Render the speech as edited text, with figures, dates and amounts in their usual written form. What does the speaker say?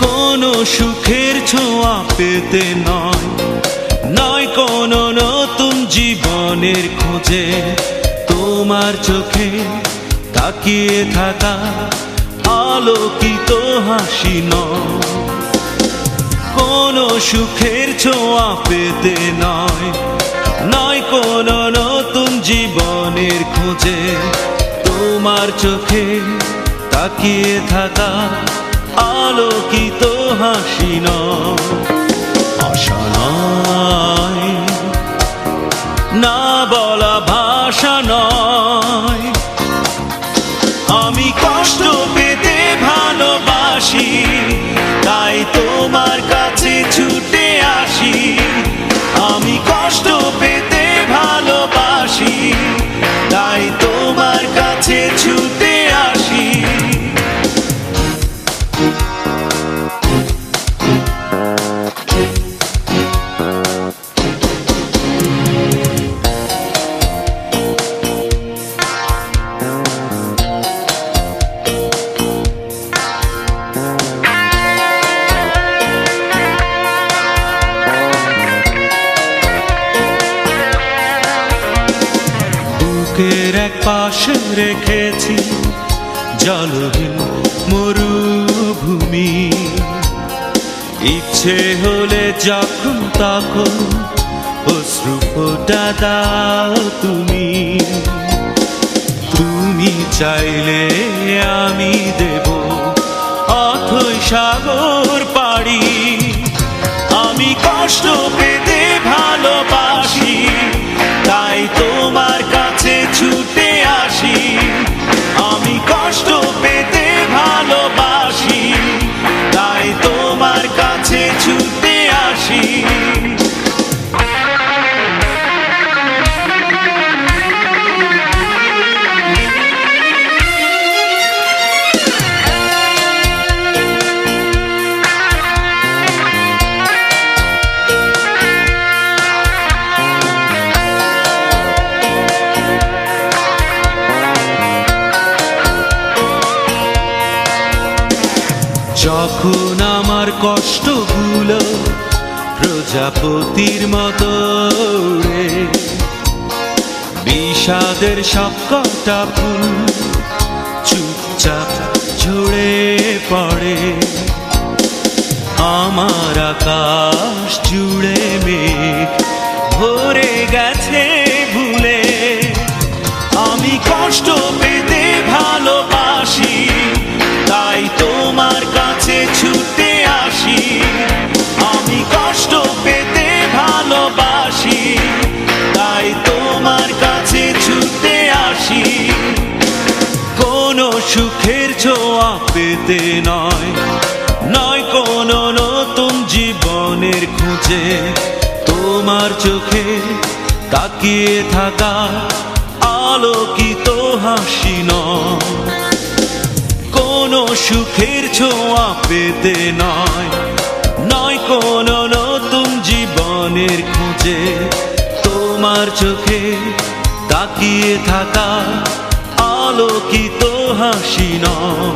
কোনো সুখের ছোঁয়া পেতে নয়, নয় কোনো নতুন জীবনের খোঁজে, তোমার চোখে তাকিয়ে থাকা আলোকিত হাসি নয়। কোনো সুখের ছোঁয়া পেতে নয়, নয় কোনো নতুন জীবনের খোঁজে, তোমার চোখে তাকিয়ে থাকা আলোকিত হাসি নয়। আশা নয়, না বলা ভাষা নয়, আমি কষ্ট পেতে ভালোবাসি, তাই তোমার কাছে ছুটে আসি। আমি কষ্ট পেতে ভালোবাসি, তাই তোমার কাছে ছুটে আসি। বুকের এক পাশে রেখেছি জলহীন মরুভূমি, ইচ্ছে হলে যখন তখন অশ্রু ফোঁটা দাও তুমি। তুমি চাইলে আমি দেব অথই সাগর পাড়ি। আমি কষ্ট পেতে ভালোবাসি, তাই তোমার কাছে ছুটে আসি। আমি কষ্ট পেতে ভালোবাসি, তাই তোমার কাছে ছুটে আসি। যখন আমার কষ্টগুলো প্রজাপতির মতো উড়ে, বিষাদের সবকটা ফুল চুপচাপ ঝরে পড়ে, আমার আকাশ জুড়ে মেঘ ভরে গেছে ভুলে। আমি কষ্ট পেতে ভালোবাসি, তাই তোমার কাছে ছুটে আসি। আমি কষ্ট পেতে ভালোবাসি, তাই তোমার কাছে ছুটে আসি। কোনো সুখের ছোঁয়া পেতে নয়, নয় কোনো নতুন জীবনের খুঁজে, তোমার চোখে তাকিয়ে থাকা আলোকিত হাসি নয়। কোনো সুখের ছোঁয়া পেতে নয়, নয় কোনো নতুন জীবনের খুঁজে, তোমার চোখে তাকিয়ে থাকা আলোকিত হাসি নয়।